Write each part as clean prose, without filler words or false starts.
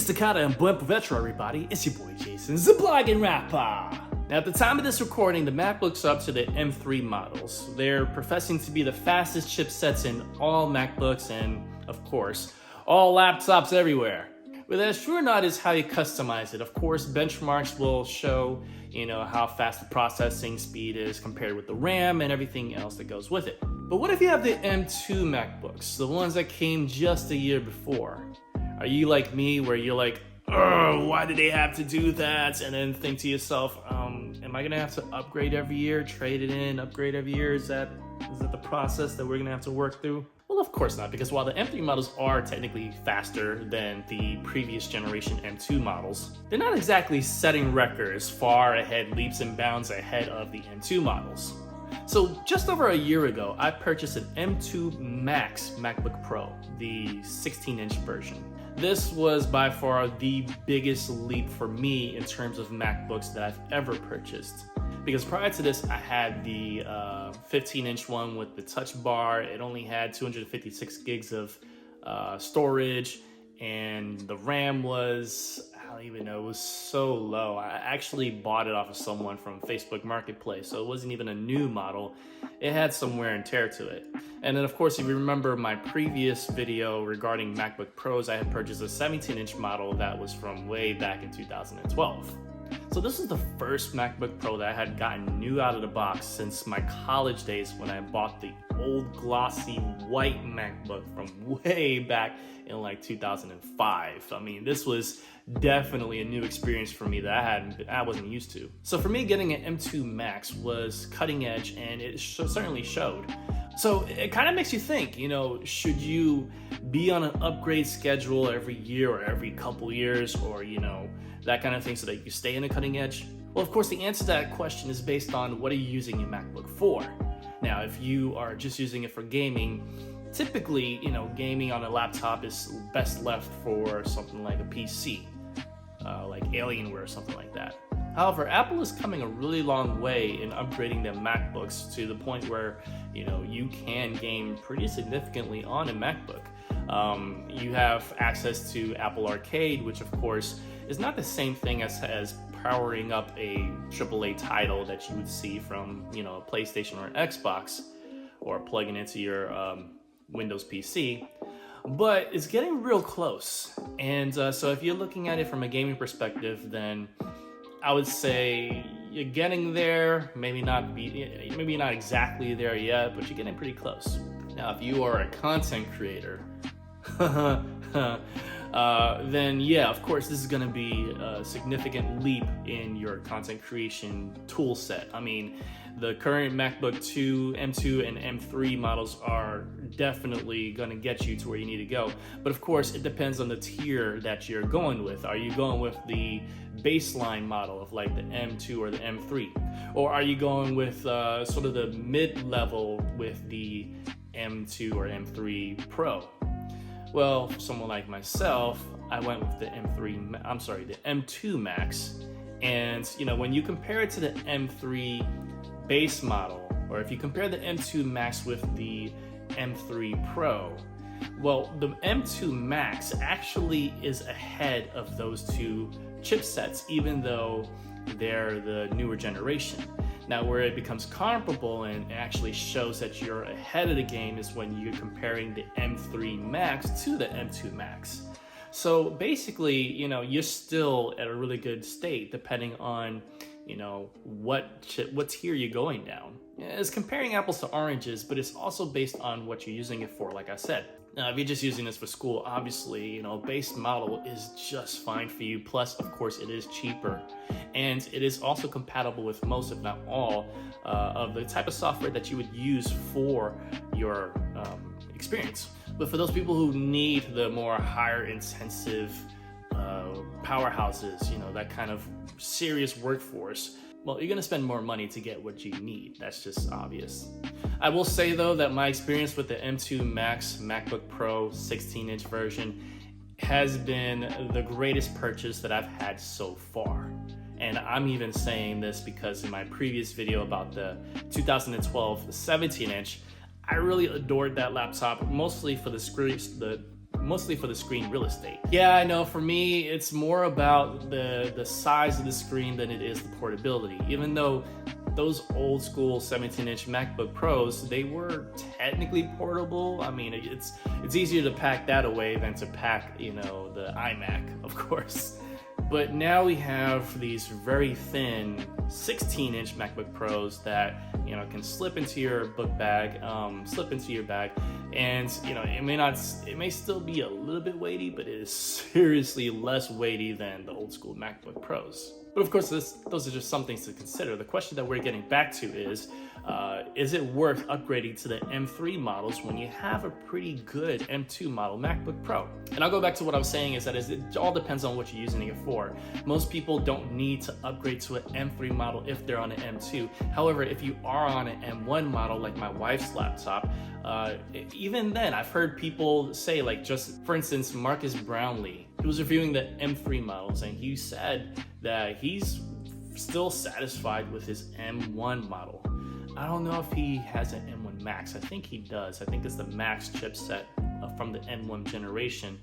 Staccato and Buen Provecho, everybody. It's your boy Jason, the blogging rapper. Now, at the time of this recording, the MacBook's up to the M3 models. They're professing to be the fastest chipsets in all MacBooks and, of course, all laptops everywhere. Whether that's true or not is how you customize it. Of course, benchmarks will show, how fast the processing speed is compared with the RAM and everything else that goes with it. But what if you have the M2 MacBooks, the ones that came just a year before? Are you like me, where you're like, oh, why did they have to do that? And then think to yourself, am I gonna have to upgrade every year, trade it in, upgrade every year? Is that the process that we're gonna have to work through? Well, of course not, because while the M3 models are technically faster than the previous generation M2 models, they're not exactly setting records far ahead, leaps and bounds ahead of the M2 models. So just over a year ago, I purchased an M2 Max MacBook Pro, the 16-inch version. This was by far the biggest leap for me in terms of MacBooks that I've ever purchased. Because prior to this, I had the 15-inch one with the touch bar. It only had 256 gigs of storage, and the RAM was, I don't even know, it was so low. I actually bought it off of someone from Facebook Marketplace, so it wasn't even a new model. It had some wear and tear to it. And then, of course, if you remember my previous video regarding MacBook Pros, I had purchased a 17-inch model that was from way back in 2012. So this is the first MacBook Pro that I had gotten new out of the box since my college days, when I bought the old glossy white MacBook from way back in like 2005. I mean, this was definitely a new experience for me that I wasn't used to. So for me, getting an M2 Max was cutting edge, and it certainly showed. So it kind of makes you think, should you be on an upgrade schedule every year or every couple years, or, that kind of thing, so that you stay in the cutting edge? Well, of course, the answer to that question is based on what are you using your MacBook for. Now, if you are just using it for gaming, typically, gaming on a laptop is best left for something like a PC, like Alienware or something like that. However, Apple is coming a really long way in upgrading their MacBooks to the point where, you can game pretty significantly on a MacBook. You have access to Apple Arcade, which of course is not the same thing as powering up a AAA title that you would see from, a PlayStation or an Xbox, or plugging into your Windows PC. But it's getting real close. And so if you're looking at it from a gaming perspective, then I would say you're getting there. Maybe not exactly there yet, but you're getting pretty close. Now, if you are a content creator, then yeah, of course, this is going to be a significant leap in your content creation tool set. I mean, the current MacBook 2, M2, and M3 models are definitely going to get you to where you need to go. But of course, it depends on the tier that you're going with. Are you going with the baseline model of like the M2 or the M3? Or are you going with sort of the mid-level with the M2 or M3 Pro? Well, for someone like myself, I went with the M2 Max. And, when you compare it to the M3 base model, or if you compare the M2 Max with the M3 Pro, well, the M2 Max actually is ahead of those two chipsets, even though they're the newer generation. Now, where it becomes comparable and actually shows that you're ahead of the game is when you're comparing the M3 Max to the M2 Max. So basically, you're still at a really good state depending on, what tier you're going down. It's comparing apples to oranges, but it's also based on what you're using it for, like I said. Now, if you're just using this for school, obviously, base model is just fine for you. Plus, of course, it is cheaper. And it is also compatible with most, if not all, of the type of software that you would use for your experience. But for those people who need the more higher intensive powerhouses, that kind of serious workforce, well, you're gonna spend more money to get what you need. That's just obvious. I will say though that my experience with the M2 Max MacBook Pro 16-inch version has been the greatest purchase that I've had so far. And I'm even saying this because in my previous video about the 2012 17-inch, I really adored that laptop, mostly for the mostly for the screen real estate. Yeah, I know for me, it's more about the size of the screen than it is the portability. Even though those old school 17-inch MacBook Pros, they were technically portable. I mean, it's easier to pack that away than to pack, the iMac, of course. But now we have these very thin 16-inch MacBook Pros that, can slip into your book bag, and, it may still be a little bit weighty, but it is seriously less weighty than the old school MacBook Pros. But of course, those are just some things to consider. The question that we're getting back to is it worth upgrading to the M3 models when you have a pretty good M2 model MacBook Pro? And I'll go back to what I was saying is that it all depends on what you're using it for. Most people don't need to upgrade to an M3 model if they're on an M2. However, if you are on an M1 model, like my wife's laptop, even then, I've heard people say, like, just for instance, Marcus Brownlee, he was reviewing the M3 models, and he said that he's still satisfied with his M1 model. I don't know if he has an M1 Max. I think he does. I think it's the Max chipset from the M1 generation.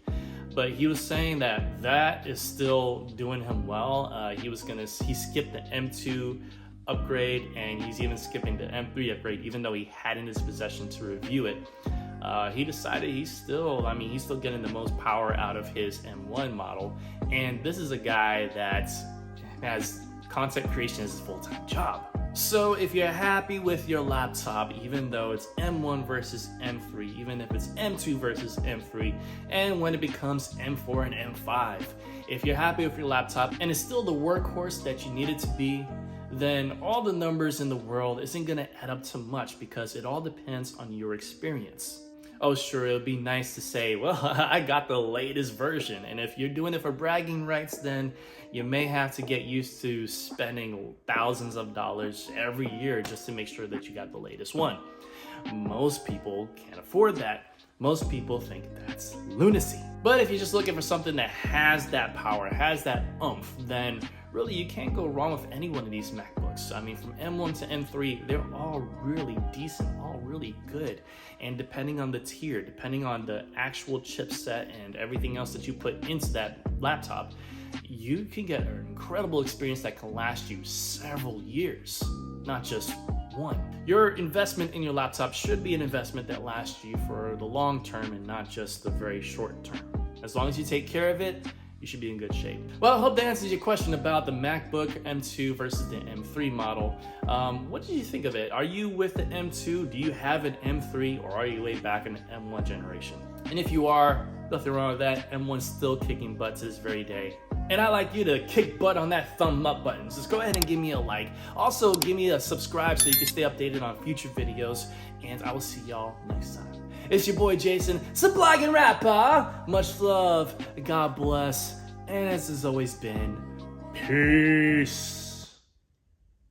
But he was saying that is still doing him well. He skipped the M2 upgrade, and he's even skipping the M3 upgrade, even though he had in his possession to review it. He decided he's still getting the most power out of his M1 model. And this is a guy that has content creation as his full-time job. So if you're happy with your laptop, even though it's M1 versus M3, even if it's M2 versus M3, and when it becomes M4 and M5, if you're happy with your laptop and it's still the workhorse that you need it to be, then all the numbers in the world isn't gonna add up to much, because it all depends on your experience. Oh, sure, it would be nice to say, well, I got the latest version. And if you're doing it for bragging rights, then you may have to get used to spending thousands of dollars every year just to make sure that you got the latest one. Most people can't afford that. Most people think that's lunacy. But if you're just looking for something that has that power, has that oomph, then really you can't go wrong with any one of these MacBooks. I mean, from M1 to M3, they're all really decent, all really good. And depending on the tier, depending on the actual chipset and everything else that you put into that laptop, you can get an incredible experience that can last you several years, not just one. Your investment in your laptop should be an investment that lasts you for the long term and not just the very short term. As long as you take care of it, you should be in good shape. Well, I hope that answers your question about the MacBook M2 versus the M3 model. What did you think of it? Are you with the M2? Do you have an M3, or are you laid back in the M1 generation? And if you are, nothing wrong with that. M1's still kicking butt to this very day. And I'd like you to kick butt on that thumb up button. Just go ahead and give me a like. Also, give me a subscribe so you can stay updated on future videos. And I will see y'all next time. It's your boy Jason, Blogging Rapper. Much love, God bless, and as has always been, peace.